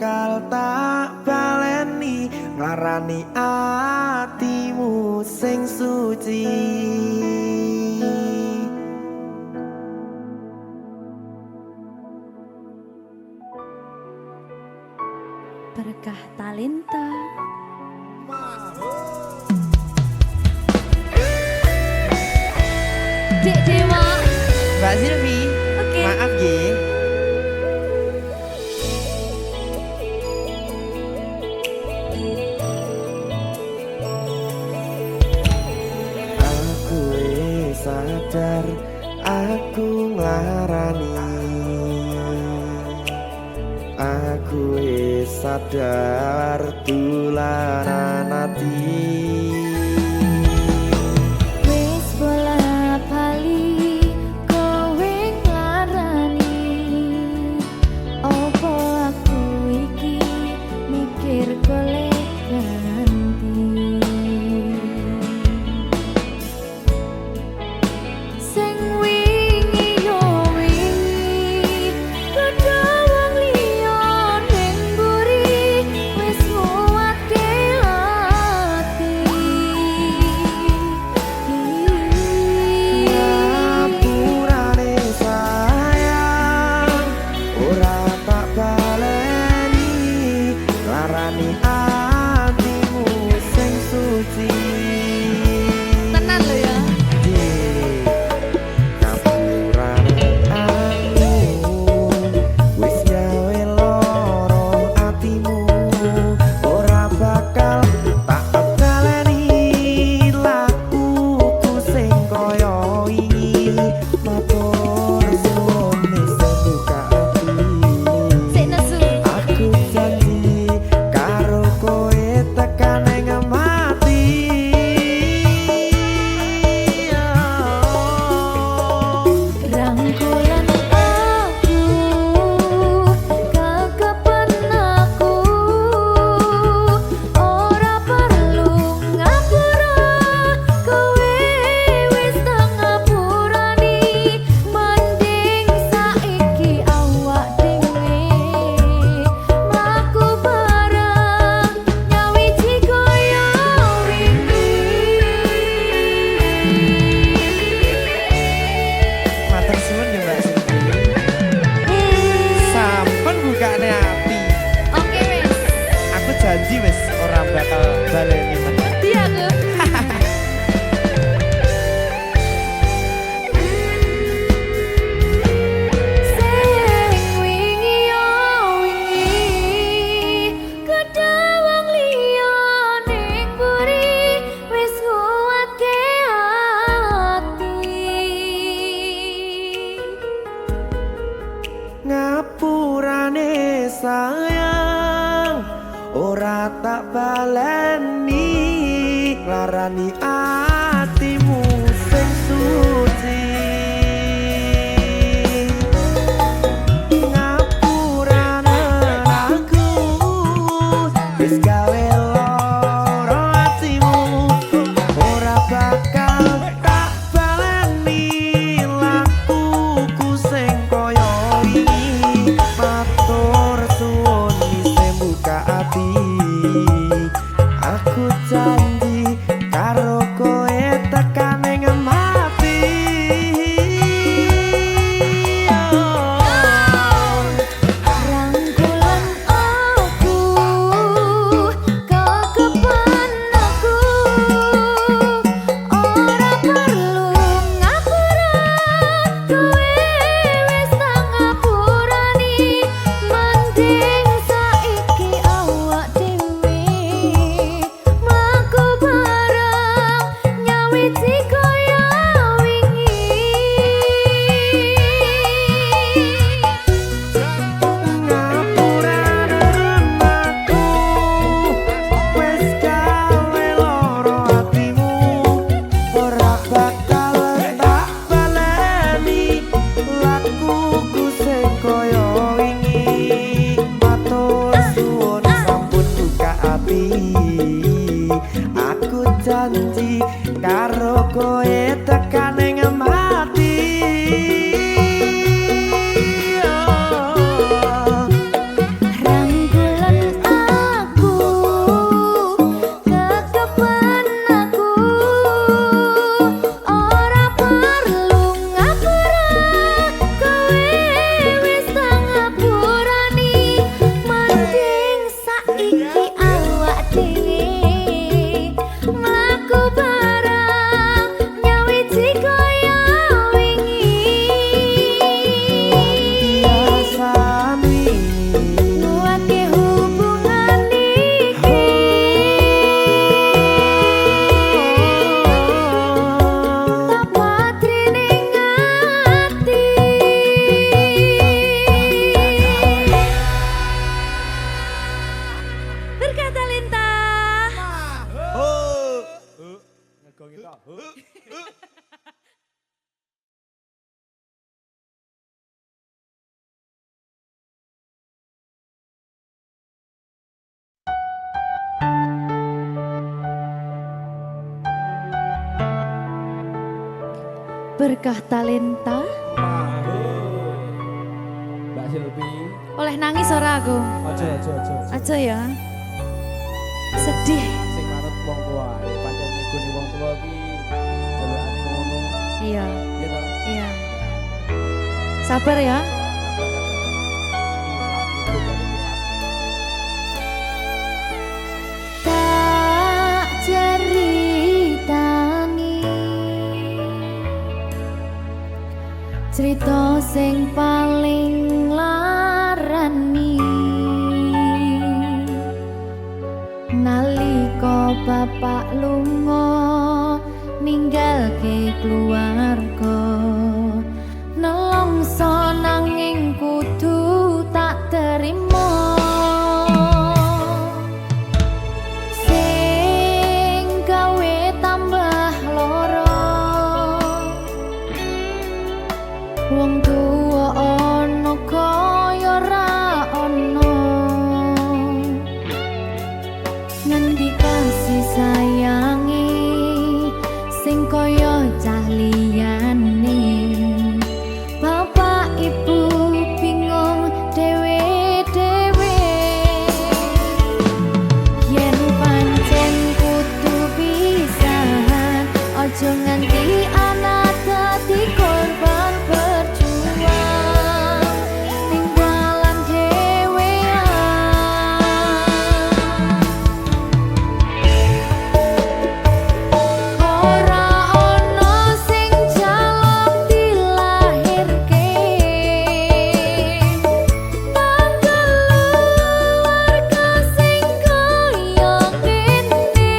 bakal tak baleni nglarani atimu sing suci. Berkah talenta. Dek Dewa. Mbak Silvi, maaf ye. Aku sadar aku nglarani. Aku sadar tulanan ati. Wis bola bali kowe nglarani. Opo aku iki mikir golek ganti. Sing wingi yo wingi padha wong liya ning mburi wis nguwatke ati. Ngapurane sayang ora tak baleni larani atimu sing suci. Tenan lho ya. Ngapurane aku wis gawe loro atimu ora bakal tak baleni lakuku sing kaya wingi matur suwun sing buka ati. Sik nesu. Aku janji karo kowe tekan ing mati. Rangkulan aku kakepen aku ora perlu ngapura kowe wis tak ngapurani mending saiki awak dhewe mlaku bareng nyawiji kaya wingi. Matur suwun ya Mbak Silvi. Sampun bukane ati. Oke wis. Aku janji wis ora bakal baleni meneh. Iya aku. Sing wingi yo wingi kedha wong liya ning mburi wis nguwatke ati. Ngapurane sayang ora tak baleni larani atimu sing suci. Ngapurane aku wis gawe loro atimu ora bakal tak baleni lakuku sing kaya wingi matur suwun sing buka ati. Aku janji karo kowe tekan ing mati. Rangkulan aku kakepen aku ora perlu ngapura kowe wis tak ngapurani mending saiki awak dhewe mlaku bareng nyawiji kaya wingi. Ngapurane aku wis gawe loro atimu ora bakal tak baleni lakuku sing kaya wingi matur suwun sampun buka ati. Aku janji karo kowe tekan ing mati. Rangkulan Berkah talenta Mbak Silvi. oleh nangis ora aku. Aja. Aja ya. Sedih. Sing manut wong tua. Pancen ngegoni wong tua ki jelekane ngono. Iya, Ya toh. iya. Sabar ya. Tak ceritani cerita sing paling larani nalika bapak lunga ninggalke keluarga nelongso nanging kudu tak terima sing gawe tambah loro wong tuwa ana kaya ra ana ngendi kasih sayangi sing kaya cah liyane bapak ibu bingung dewe-dewe yen pancen kudu pisahan aja nganti anak dadi korban berjuang tinggalan dhewean ora ono sing jaluk dilahirke tanggal keluarga sing kaya ngene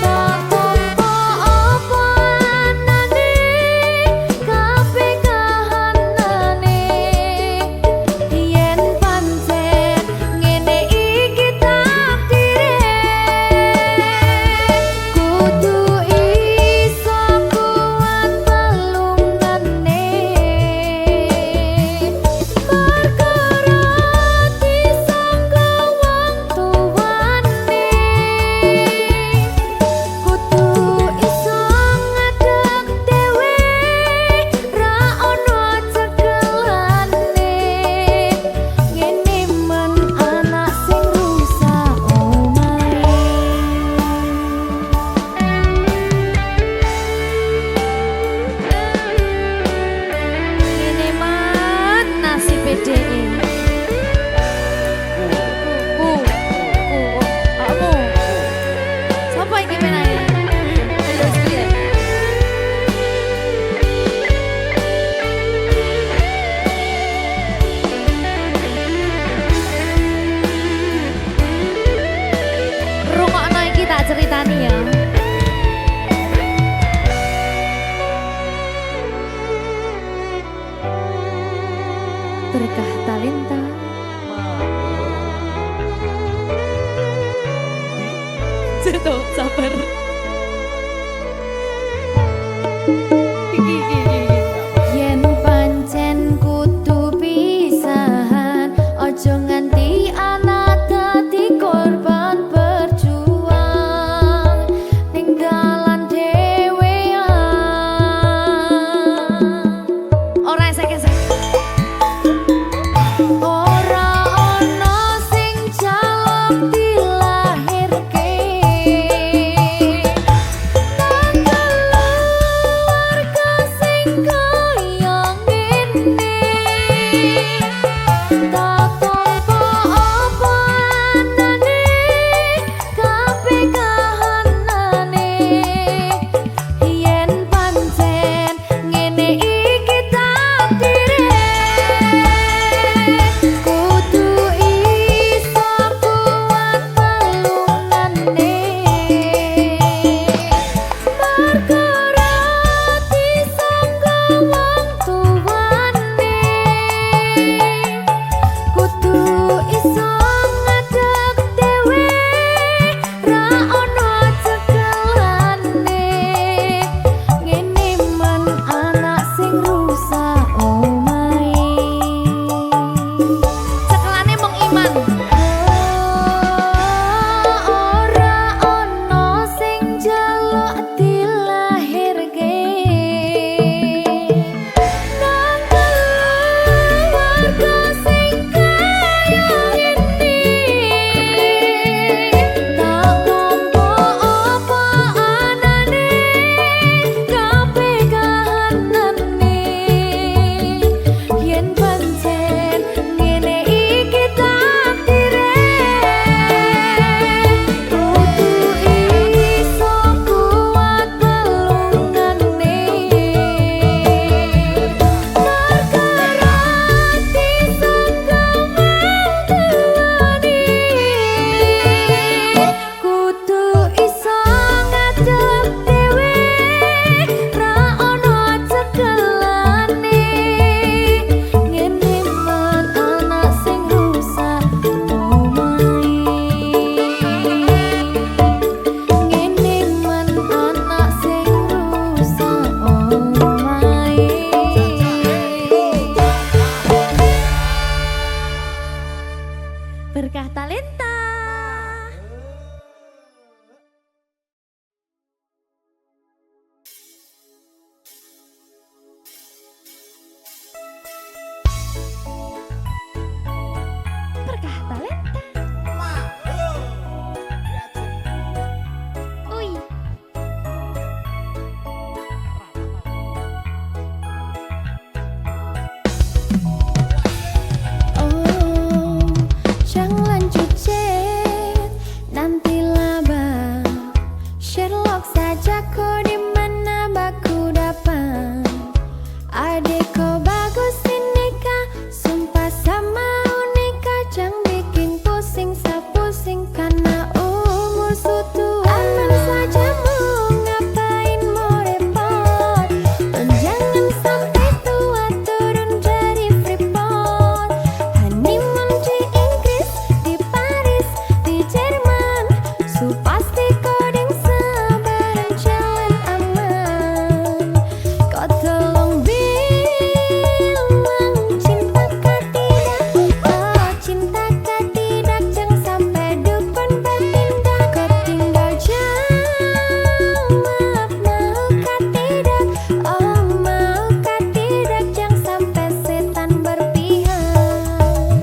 tak tampa apa anane kabeh kahanane yen pancen ngene iki takdire kudu iso kuat pelungane perkara disangka wong tuwane kudu iso ngadeg dhewe ra ono cekelane ngene men anak sing rusak omahe ngene man nasib PDE kamu siapa iki menanya terus piye rungokno iki tak ceritani ya berkah talenta Seto, sabar. Yen pancen kudu pisahan, ojo nganti anak dadi korban berjuang tinggalan dhewean. Ora esek-esek. Ora ono sing jaluk dilahirke Berkah Talenta. Berkah Talenta. Ui. Oh, jangan cucet, nantilah bang. Sherlock saja kau di mana baku dapat. Adek kau bagus ini kah, sumpah sama unika. Jangan bikin pusing, sapusing karena umur sutu. Aman saja mau ngapain mau repot. Dan jangan sampai tua turun dari Freeport. Honeymoon di Inggris, di Paris, di Jerman. Su pasti koding sabaran jalan aman. Kau tolong bilang cinta kah tidak. Oh cinta kah tidak. Jangan sampai dukun bertindak. Kau tinggal jawab mau kah tidak. Oh mau kah tidak. Jangan sampai setan berpihak.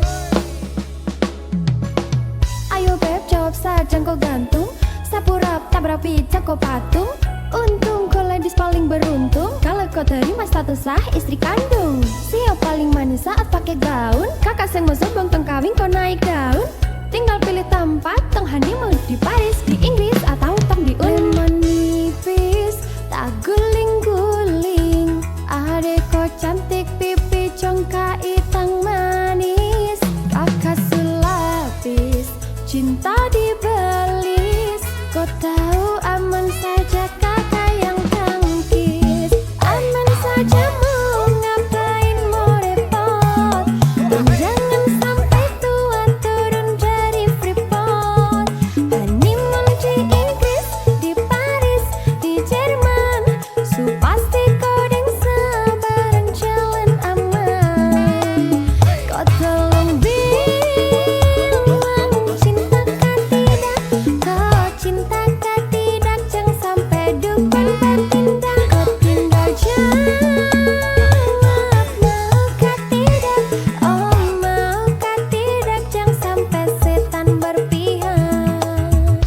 Ayo beb jawab saja kau gantung. Sapu rap tabrak pijak kau patung. Untung kau ladies paling beruntung. Kalau kau terima status sah istri kandung. Siap paling manis saat pakai gaun. Kakak seng masuk tong kawin kau naik daun. Tinggal pilih tempat tong honeymoon di Paris, di Inggris atau tong di Lemon nipis tak guling-guling. Adek kau cantik pipi congka itang manis. Kakak sulapis cinta dibelis. Kau tahu aman saja kakak yang tangkis. Aman saja mau ngapain mau repot. Dan jangan sampai tua turun dari Freeport. Honeymoon di Inggris, di Paris, di Jerman. Su pasti koding sabaran jalan aman. Kau tolong bilang cinta kah tidak. Kau cinta kah tidak. Jangan sampai dukun bertindak. Kau tinggal jawab mau kah tidak. Oh mau kah tidak. Jangan sampai setan berpihak.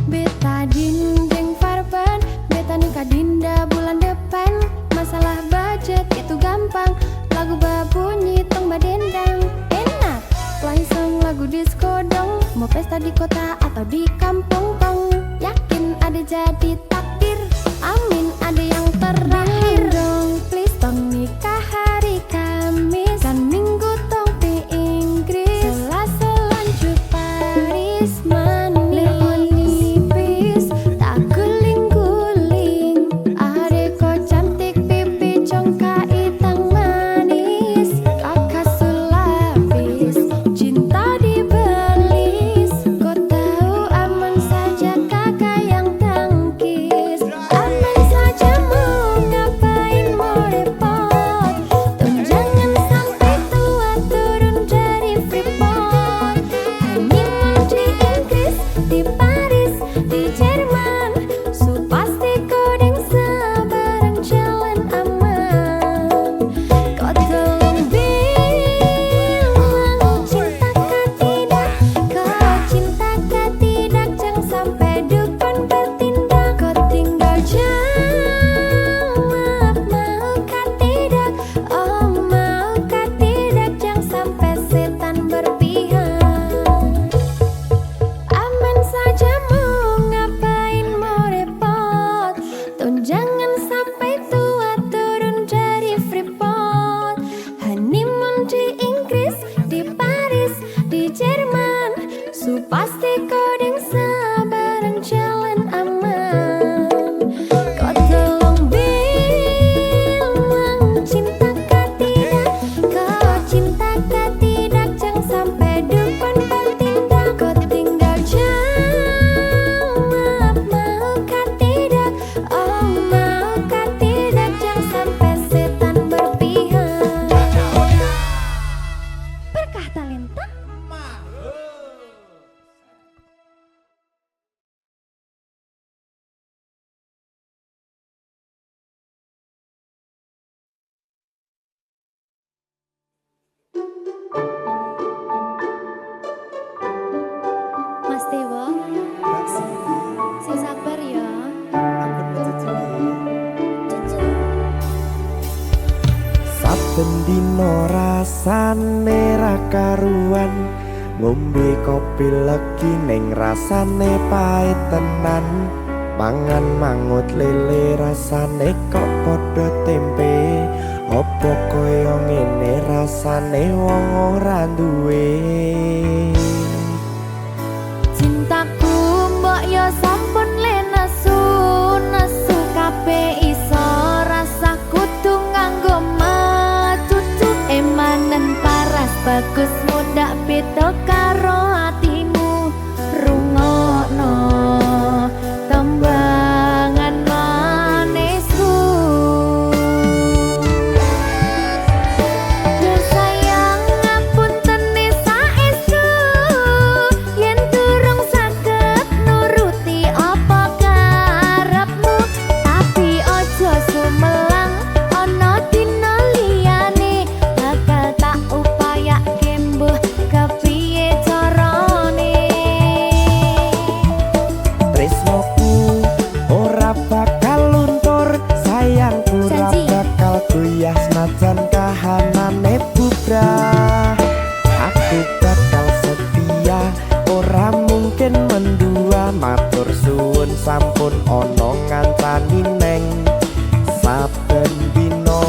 Beta dinding farban, beta nikah dinda bulan depan. Masalah budget itu gampang. Lagu babunyi tong badendang. Enak, play song lagu disco dong. Mau pesta di kota atau di kampung tong. Yakin ada jadi takdir. Amin ada yang terakhir dong. Please tong nikah hari Kamis. Kan minggu tong di Inggris. Selasa lanjut Paris manis. Lemon nipis tak guling-guling. Adek kau cantik pipi congka itang manis. Kakak sulapis cinta dibelis. Kau tahu aman saja kakak yang tangkis. Aman saja mau ngapain mau repot. Dan jangan sampai tua turun dari Freeport. Honeymoon di Inggris, di Paris, di Jerman. Su pasti koding sabaran jalan aman. Kau tolong bilang cinta kah tidak. Kau cinta kah tidak. Jangan sampai dukun bertindak. Kau tinggal jawab mau kah tidak. Oh mau kah tidak. Jangan sampai setan berpihak. Aman saja mau ngapain mau repot. Dan jangan sampai tua turun dari Freeport. Honeymoon di Inggris, di Paris, di Jerman. Su pasti koding sabaran jalan aman. Kau tolong bilang cinta kah tidak. Kau cinta kah tidak. Jangan sampai dukun bertindak. Kau tinggal jawab mau kah tidak. Oh mau kah tidak. Jangan sampai setan berpihak. Berkah Talenta. dino rasane ra karuan, ngombe kopi legi ning rasane pahit tenan, mangan mangut lele rasane kok padha tempe, opo koyo ngene rasane wong ora duwe. Cintaku mbok yo sampun le nesu nesu kabeh iso rasa kudu nganggo macucu emanen paras bagus muda beda karo atimu rungokno tembangan manisku. Yo sayang ngapunten saestu yen durung saged nuruti apa karepmu, tapi ojo sumelang ana dina liyane bakal tak upayake mbuh kepiye carane. Tresnoku ora bakal luntur, sayangku ora Janji. bakal goyah senajan kahanane bubrah. Aku bakal setia, ora mungkin mendua, matur suwun sampun ana ngancani neng saben dina.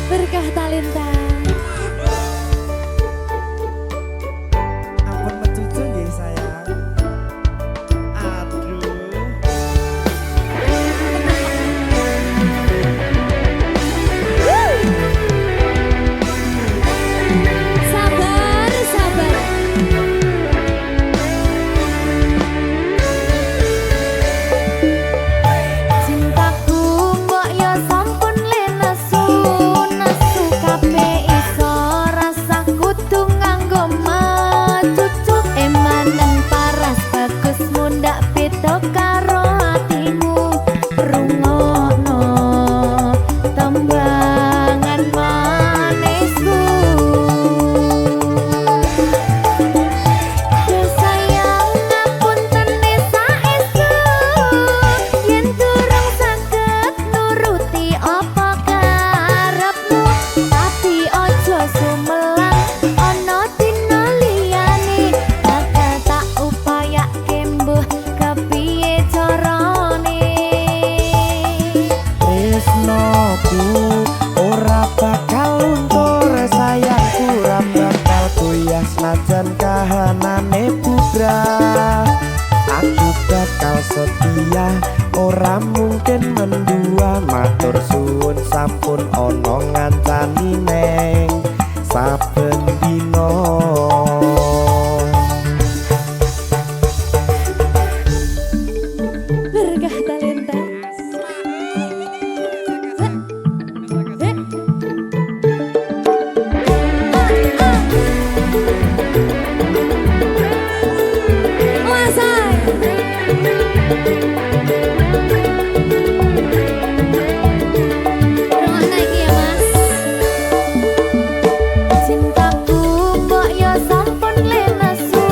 Berkah talenta. Ampun mencucu nggih sayang. Aduh. Sabar, sabar. Cintaku mbok yo sampun le nesu nesu kabeh iso rasa kudu nganggo macucu emanen paras bagus mundak beda karo atimu rungokno tembangan manisku. Yo sayang ngapunten saestu yen durung saged nuruti apa karepmu, tapi ojo sumelang ana dina liyane bakal tak upayake mbuh kepiye carane. Tresnoku ora bakal luntur, sayangku ora bakal goyah senajan kahanane bubrah. Aku bakal setia, ora mungkin mendua, matur suwun sampun ana ngancani neng saben dina. Berkah talenta. Rungokno iki ya Mas. Cintaku mbok yo sampun le nesu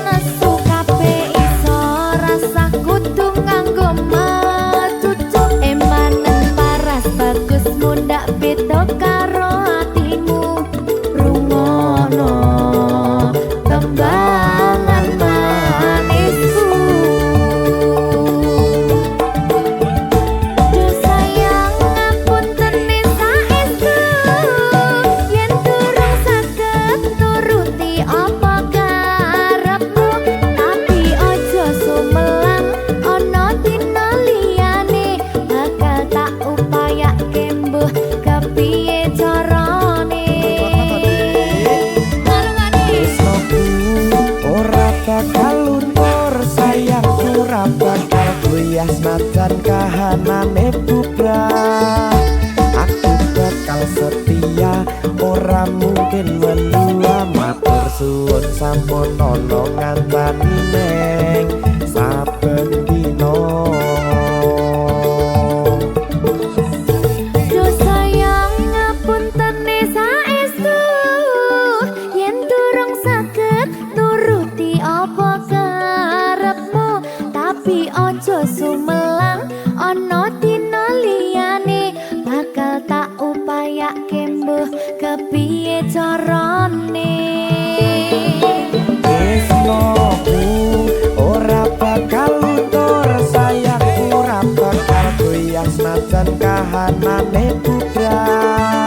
nesu kabeh iso rasa kudu nganggo macucu emanen paras bagus mundak beda karo atimu rungokno tembangan manisku. Yo sayang ngapunten saestu yen durung saged nuruti apa karepmu, tapi ojo sumelang ana dina liyane bakal tak upayake mbuh kepiye carane. Tresnoku ora bakal luntur, sayangku ora bakal goyah senajan kahanane bubrah. Aku bakal setia, ora mungkin mendua, matur suwun sampun ana ngancani neng saben dina. Yo sayang ngapunten saestu yen durung saged nuruti apa karepmu, tapi ojo sumelang ana dina liyane bakal tak carane. Tresnoku ora bakal luntur, sayangku ora bakal goyah senajan kahanane bubrah.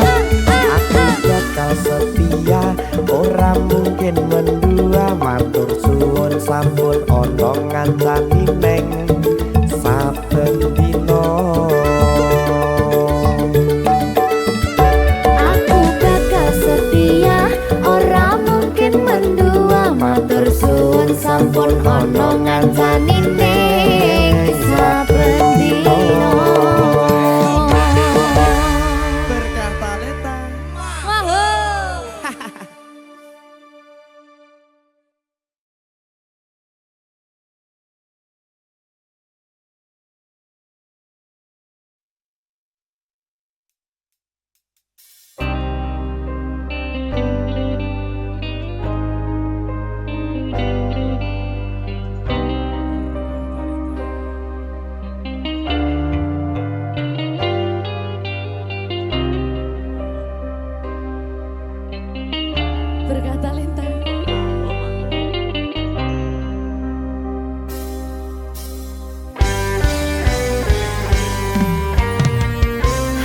Aku bakal setia, ora mungkin mendua, matur suwun sampun ana ngancani neng saben dina. Aku bakal setia, ora mungkin mendua, matur suwun sampun ana ngancani ning saben dina. Berkah talenta. Berkah talenta.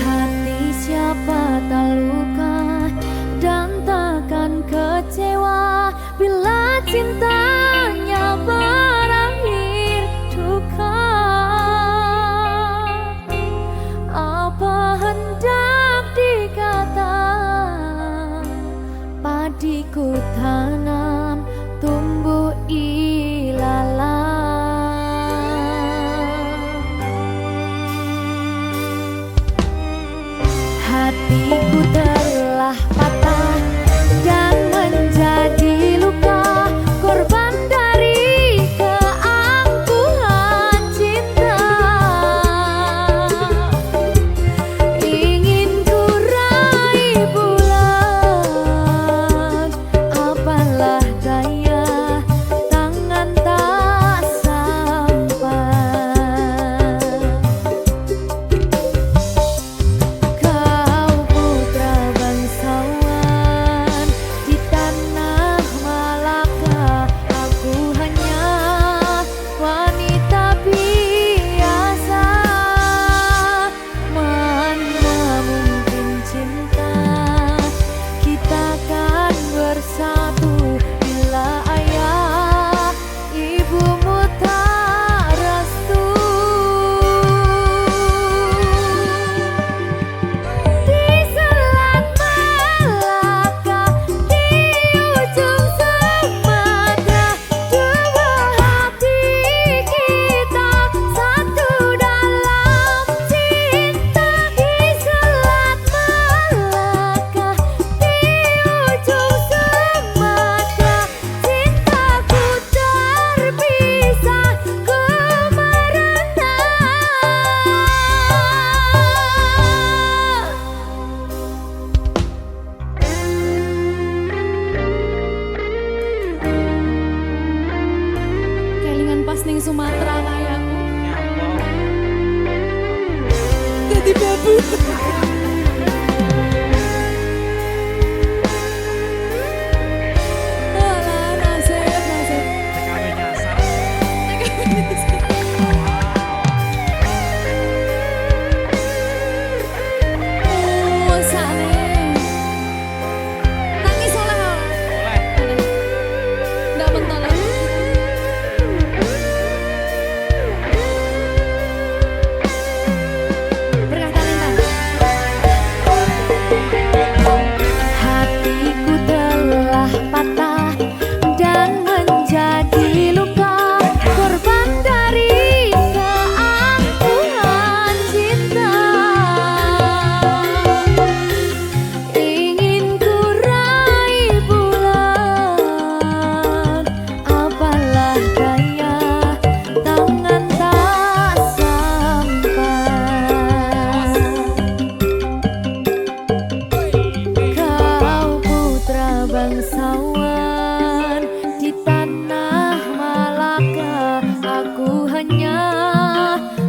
Hati siapa tak luka dan takkan kecewa bila cintanya berakhir duka. Apa hendak dikata, padiku tanam tumbuh ilalang. Hatiku telah patah dan menjadi luka, korban dari keangkuhan cinta. Ingin ku raih bulan, apalah daya, tangan tak sampai. Kau putra bangsawan di tanah Malaka, aku hanya wanita biasa. Mana mungkin cinta kita kan bersatu bila ayah ibumu tak restu. Di Selat Malaka, di ujung Sumatera, dua hati kita satu dalam cinta. Di Selat Malaka, di ujung Sumatera, cintaku terpisah ku merana. Kelingan pas ning Sumatera kayakku. Jadi babu. Alah, nasib, nasib. Oh, sane. Nangis oleh kau. Nggak bentar lagi. Berkah talenta. Hatiku telah patah dan menjadi luka, korban dari keangkuhan cinta. Ingin ku raih bulan, apalah daya, tangan tak sampai. Kau putra bangsawan di tanah Malaka, aku hanya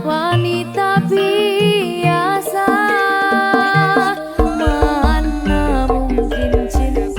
wanita biasa. Mana mungkin cinta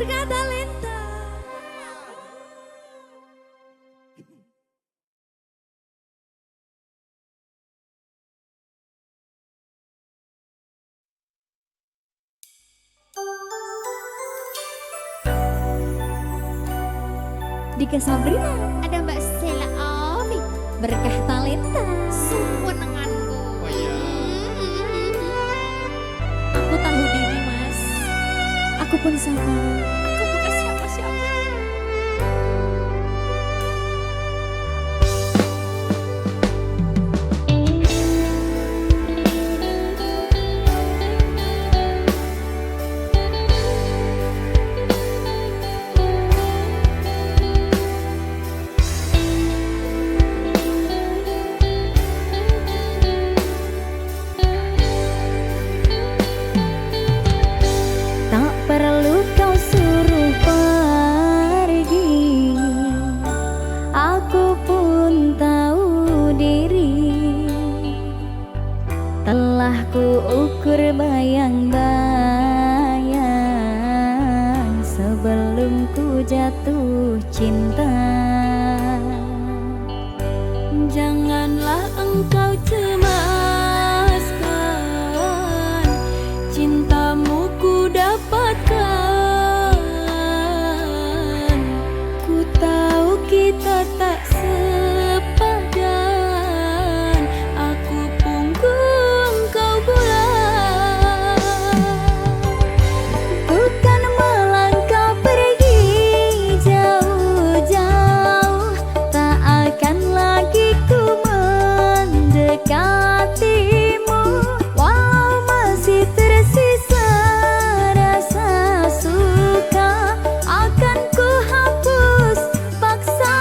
Berkatalenta. Dika Sabrina, ada Mbak Stella Ovi, berkah talenta, suwenenganku. Oh iya. Aku tahu diri mas, aku pun sama. Aku bukan siapa-siapa. Tak perlu kau suruh pergi, aku pun tahu diri. Telah ku ukur bayang-bayang sebelum ku jatuh cinta. Janganlah engkau cemaskan, cintamu ku dapatkan. Ku tahu kita tak sepadan, aku punggung kau bulan. Bukan melangkah pergi jauh-jauh, tak akan lagi ku mendekatimu. Walau masih tersisa rasa suka, akan ku hapus paksa.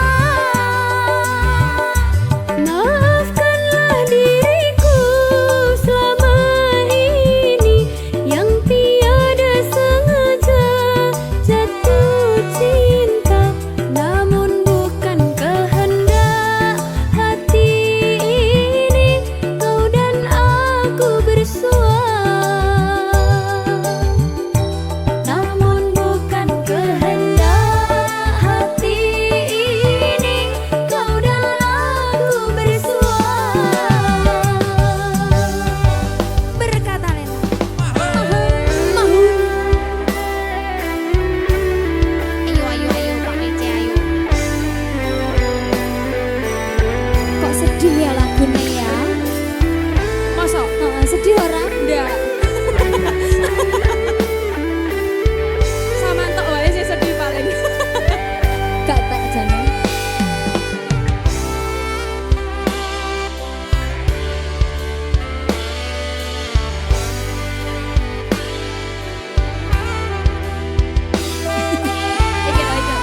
Maafkanlah diriku selama ini yang tiada sengaja jatuh cinta. Namun bukan kehendak hati ini, kau dan aku bersua. Namun bukan kehendak hati ini, kau dan aku bersua. Berkatalenta. Ayo, ayo, ayo, Pak Mece, ayo. Kok sedih ya lagunya ya? Masa? Sedih orang? Enggak. Sama entok wae sih sedih paling. Gak tak jane. Iki to iki.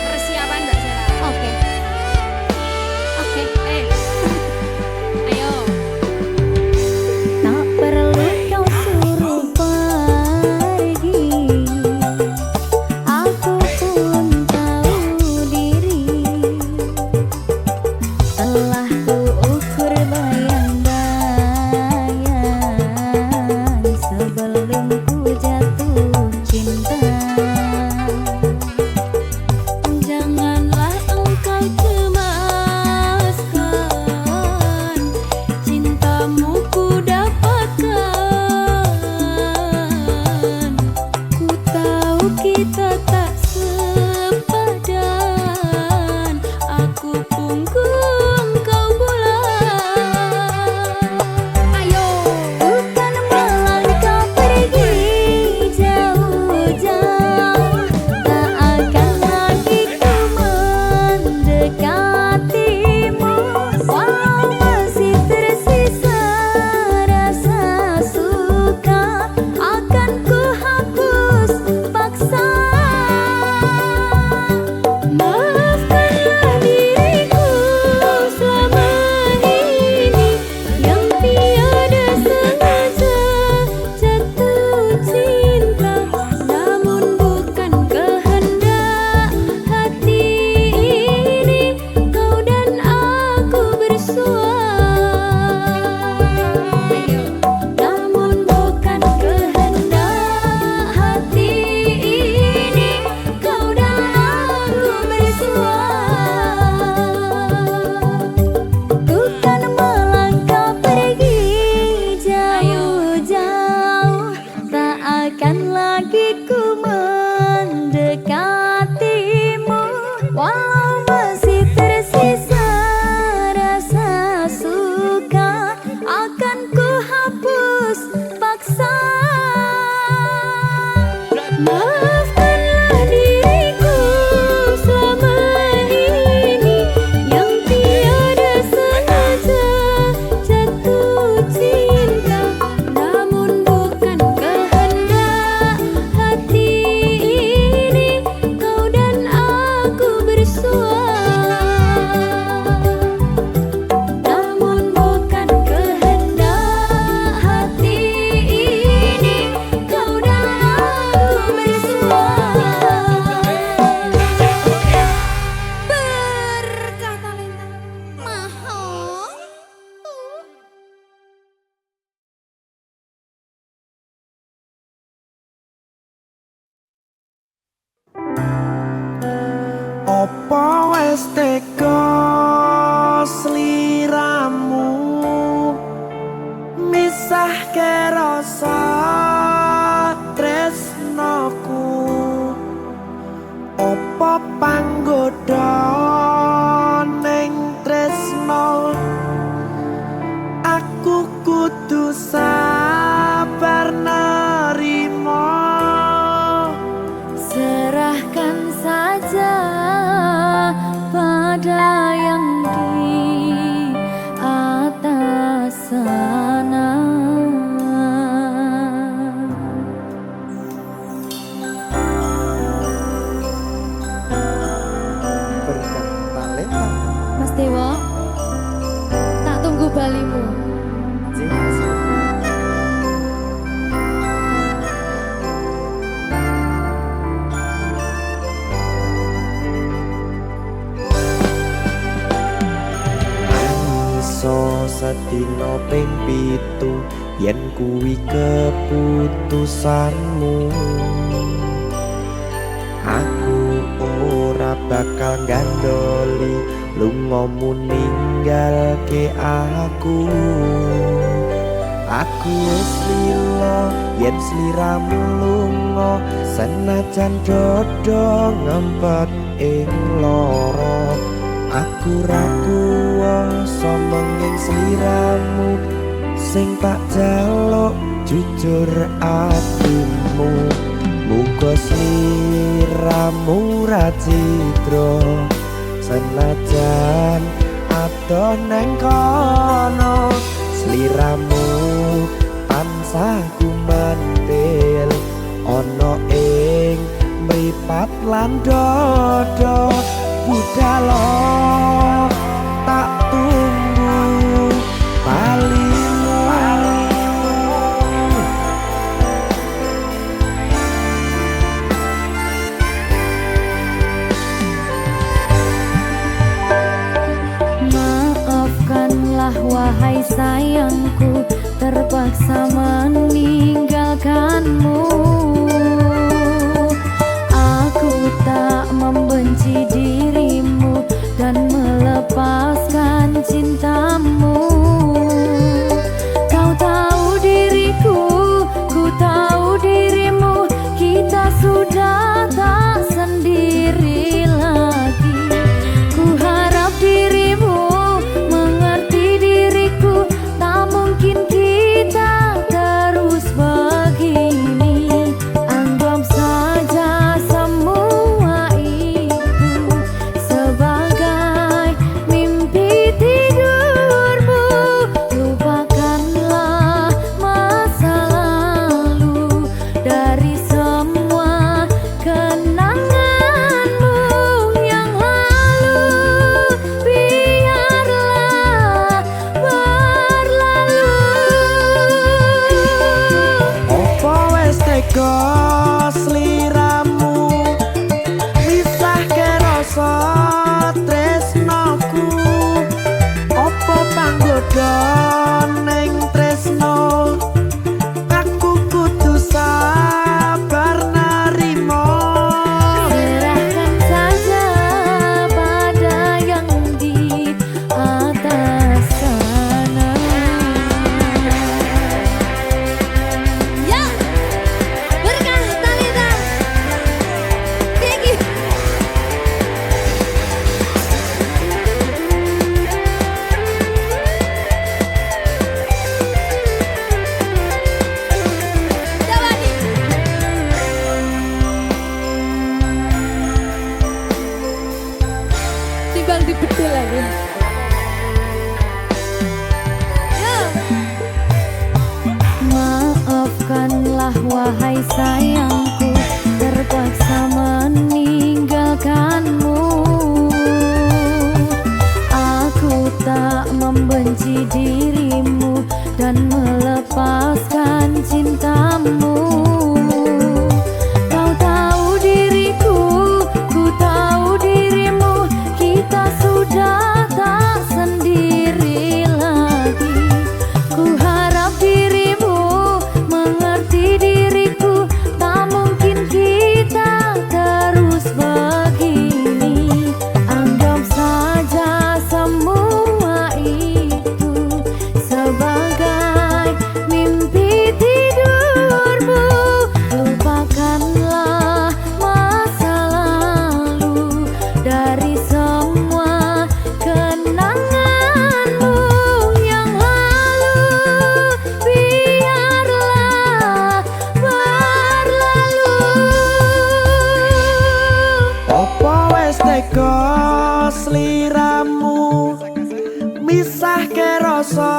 Persiapan Mbak Sela. Oke. Oke, ayo. Tak perlu kau suruh pergi, aku pun tahu diri. Telah ku ukur bayang-bayang sebelum ku jatuh cinta. Janganlah engkau cemaskan, cintamu ku dapatkan. Ku tahu kita tak sepadan, aku punggung kau bulan. Ayo. Bukan melangkah pergi jauh-jauh, tak akan lagi ku mendekatimu. Walau masih tersisa rasa suka, akan ku hapus paksa. Maafkanlah diriku selama ini yang tiada sengaja jatuh cinta, namun bukan kehendak hati ini kau dan aku bersua. Namun bukan kehendak hati ini kau dan aku bersua. Berkah talenta mahal. Opo wis teka sliramu misahke rasa tresnoku. Opo panggoda ning tresno aku kudu sabar nerima. Serahkan saja pada yang di atas sana. Berkah talenta. Mas Dewo, tak tunggu balimu. Iso sedina ping 7 yen kuwi keputusanmu. Aku ora bakal gandoli lungamu ninggalke aku. Aku wis lila yen sliramu lunga senajan dodo ngempet ing lara. Aku ra kuwasa menging sliramu sing tak jaluk jujur atimu. Muga sliramu ra citra senajan adoh neng kono. Sliramu tansah gumantil ana ing mripat lan dodo. Budalo tak tunggu balimu. Maafkanlah wahai sayangku, terpaksa meninggalkanmu. Aku tak membenci dirimu dan melepaskan cintamu. Kau tahu diriku, ku tahu dirimu, kita sudah tak sendiri lagi. Ku harap dirimu mengerti diriku, tak mungkin kita terus begini. sayangku terpaksa meninggalkanmu. Aku tak membenci dirimu dan melepaskan cintamu. Kau tahu diriku, ku tahu dirimu, kita sudah tak sendiri lagi. Ku harap dirimu mengerti diriku, tak mungkin kita terus begini. Anggap saja semua itu sebagai mimpi tidurmu. Lupakanlah masa lalu dari semua kenanganmu yang lalu. Biarlah berlalu. Apa wes teko sliramu misahke rasa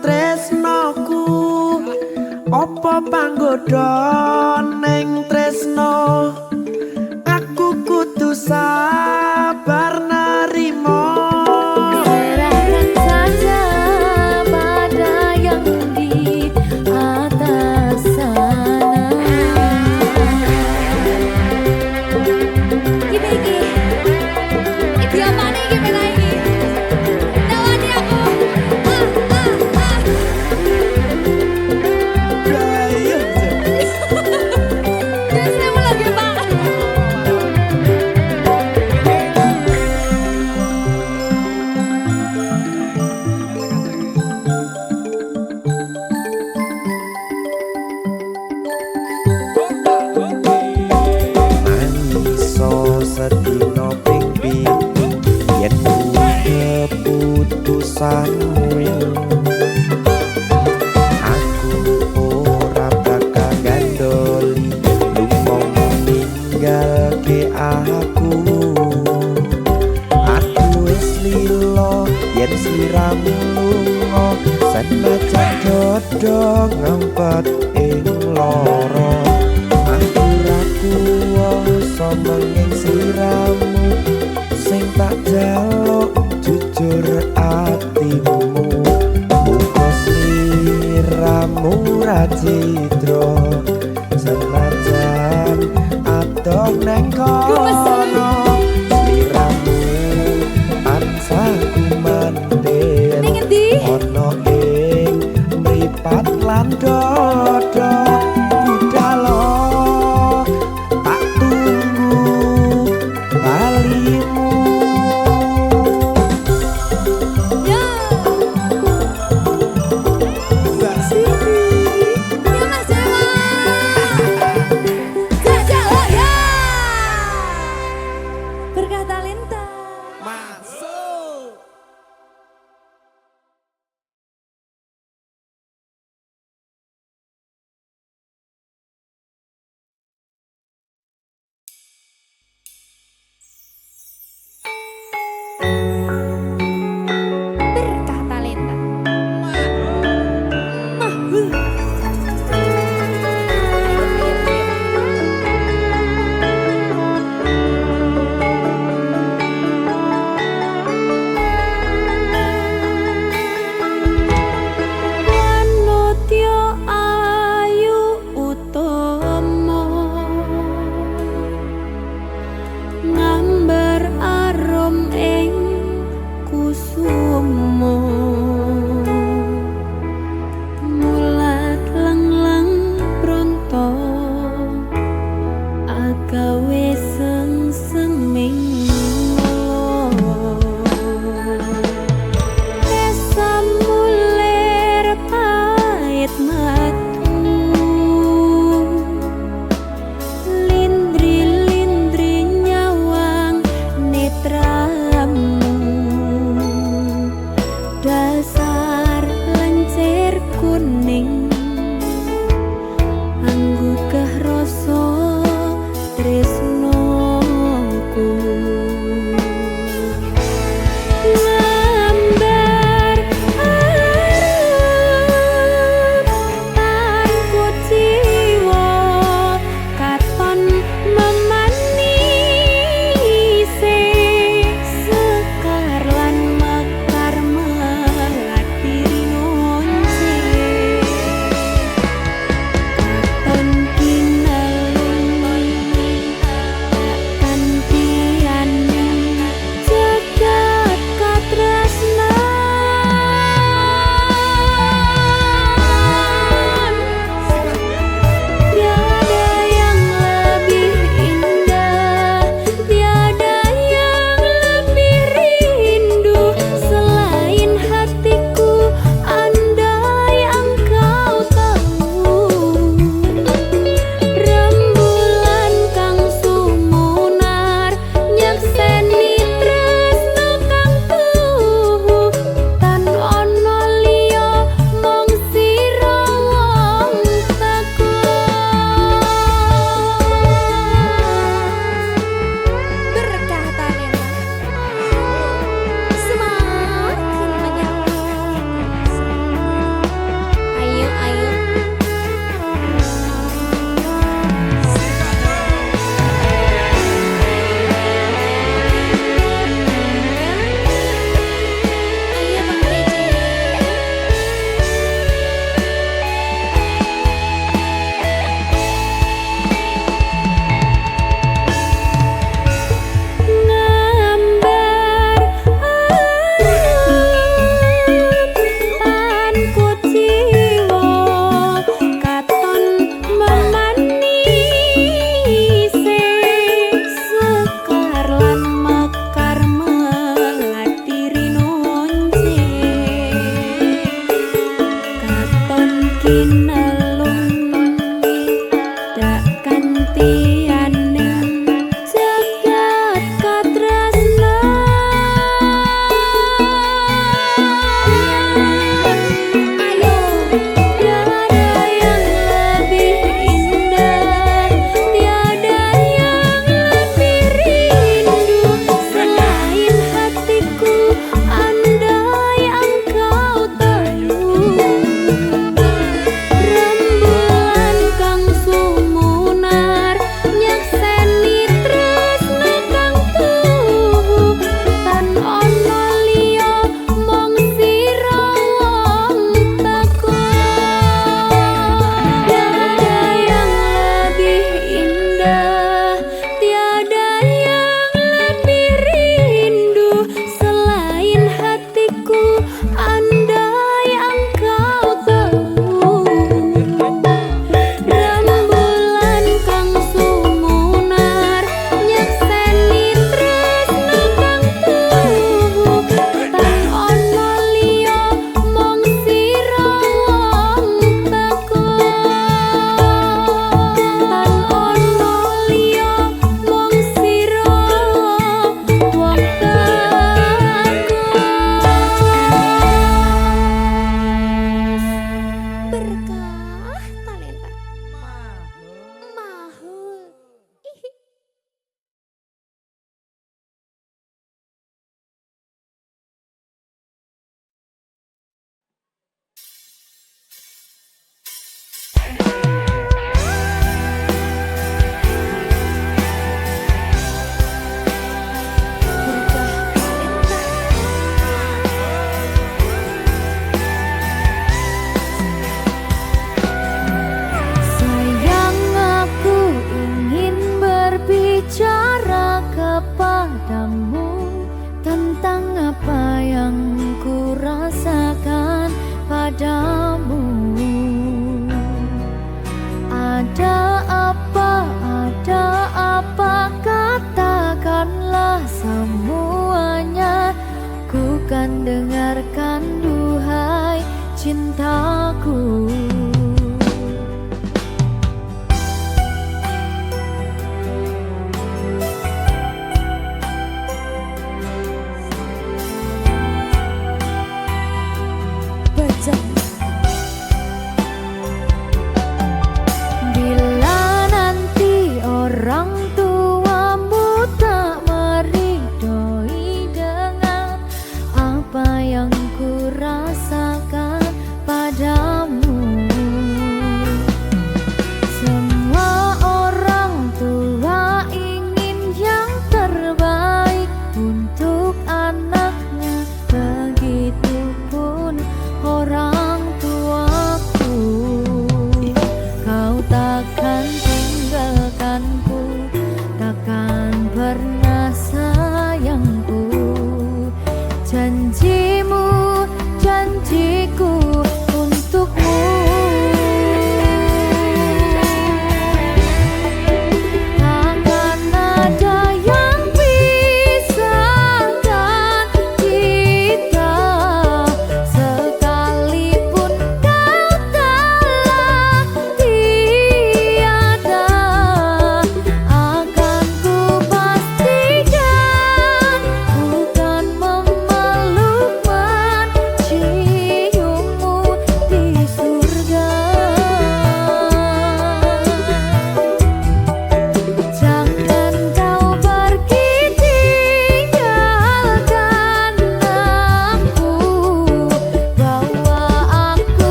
tresnoku? Apa panggoda ning tresno? Aku kudu sabar nerimo. Serahkan saja pada yang di atas sana. Iki apa nih gimana ini? Tawani aku. Jangan saya mau lagi Pak. Mangiso sedina ping pitu yen keputusanmu. Aku ora bakal gandoli lumong ninggalke aku. Aku wis lilo yen sliramu lunga, senajan dodo ngempet ing loro. Aku ra kuwasa menging sliramu, sing tak jaluk jujur atimu. Muga sliramu ra cidra, senajan adoh neng kono. Sliramu tansah kumandhen Ning endi? ana ing mripat lan dodo. Budalo tak tunggu balimu. Ya. Mbak Siti. Ya Mas Dewa. Jajal oh ya. Berkah talenta. Masuk. Berkah talenta. Manutya ayu utama ngambar arum ing kusuma. Mulat lang-lang pronto agawe seng-seming Esa mulir pait matu, lindri-lindri nyawang netramu. Dasar lencir kuning anggugah rasa tresnoku. Lambar arum tanpa jiwa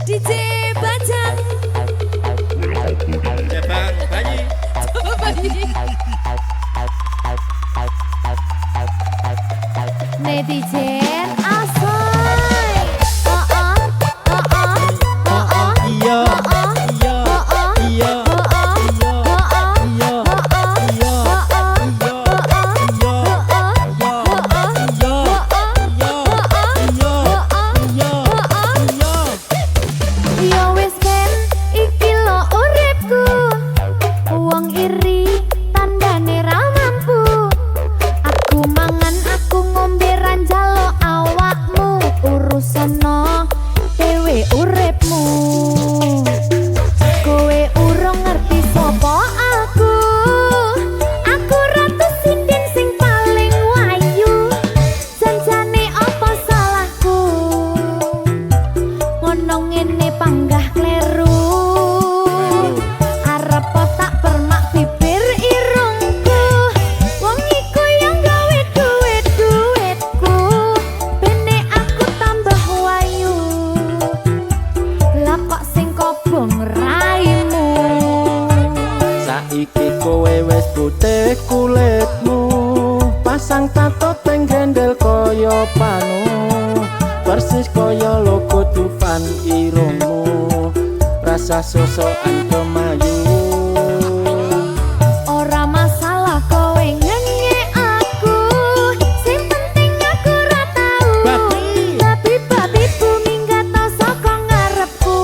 DJ Bajang. Ya Bang, Bayi. Netizen asoy. Oh oh, oh oh, oh oh, Iya. Iya. Iya. Ya wis ben iki lo uripku. Wong iri tandane ra mampu. Aku mangan aku ngombe ra njaluk awakmu. Urusana dhewe uripmu. Kowe urung ngerti sapa aku. Aku ratu sinden sing paling wayu. Janjane apa salahku? Ngono ngene panggah kleru. Arep tak permak bibir irungku. Wong iku yang gawe duit-duitku. Bene aku tambah wayu. Lah kok sing kobong raimu. Saiki kowe wis putih kulitmu, pasang tato teng gendel kaya panu, persis kaya logo Dufan irungmu, rasa sosokan kemayu. Ora masalah kowe ngengek aku. Sing penting aku ra tau. Babi. Babi bumi gak tau saka ngarepku.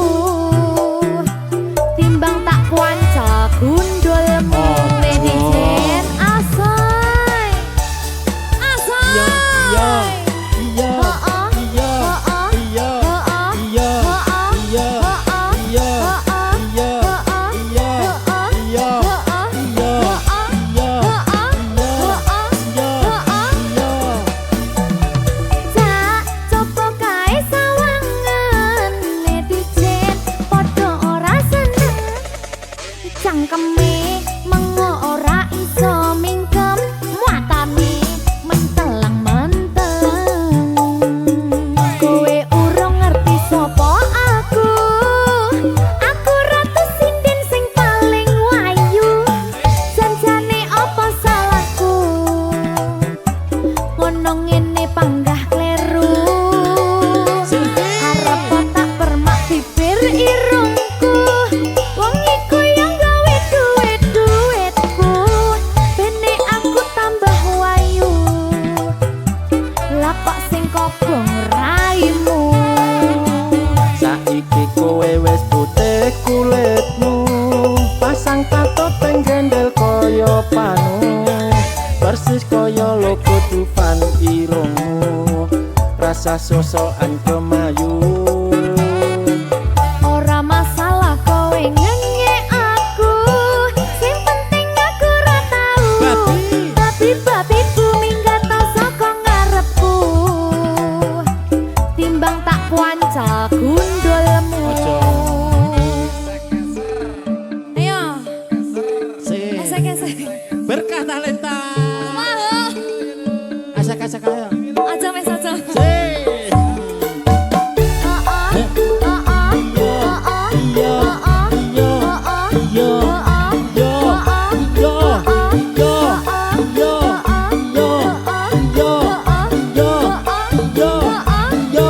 Timbang tak kuanca gundulmu. Netizen asoy. Asoy. Iya. Iya. Iya. Oh oh. Iya. Oh oh. Iya. Oh oh. Iya. Oh oh. Iya. Oh oh. Iya. Oh oh. Iya. Oh oh. Iya. Oh oh. Iya. Oh oh. Iya. Oh oh. Iya. Oh oh. Iya. Oh oh. Iya. Oh oh. Iya. Jak coba kae sawangan. Netizen padha ora seneng. Cangkeme mengo ora iso mingkem. Muatane mentelang-mentelang. Kowe urung ngerti sapa aku. Aku ratu sinden sing paling wayu. Janjane apa salahku? Ngono ngene panggah kleru. Arep tak permak bibir irungku. Wong iku yang gawe duit-duitku. Bene aku tambah wayu. Lah kok sing kobong raimu. Saiki kowe wis putih kulitmu, pasang tato teng gendel kaya panu, persis kaya logo Dufan irungmu, rasa sosokan kemayu. Ora masalah kowe ngengek aku. Sing penting aku ra tau. Babi bumi gak tau saka ngarepku. Timbang tak kuanca gundulmu. Ojo. Ayo, Si. esek-esek. Berkah talenta. Wah, Asak-asak ayo. aja wes aja. Si. Oh oh. Oh oh. Oh oh. Iya. Oh oh. Iya. Oh oh. Iya. Oh oh. Iya. Oh oh. Iya. Iya. Iya. Iya. Iya. Iya.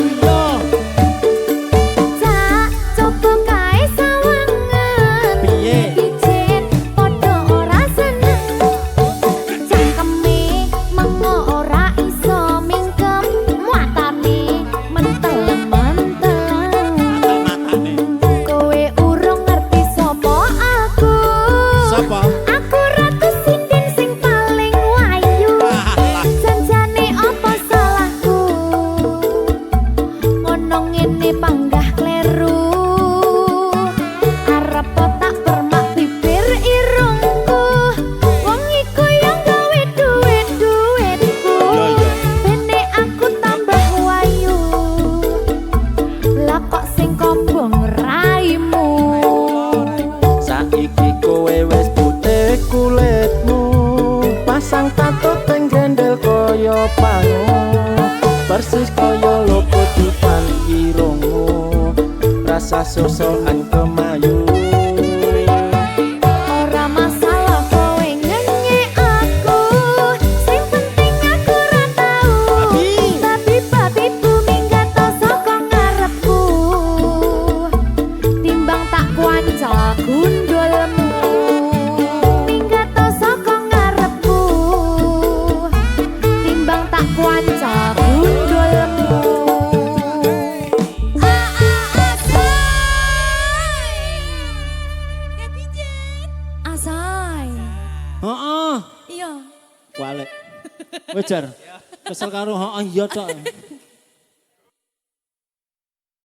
Iya. Jak coba kae sawangan. Piye? Netizen padha ora seneng. Cangkeme mengo ora iso sing gendel kaya pangu persis kaya lopo tupan irungu rasa sosokan kemayu Ora masalah kowe ngenyek aku, sing penting aku ra tau. Tapi babiku minggat to saka ngarepku. Timbang tak kuanca gundulmu. Minggat to saka ngarepku. Timbang tak kuanca gundulmu. Asai. Heeh. Iya. Walek. Wejar. Kesel karo heeh iya tok.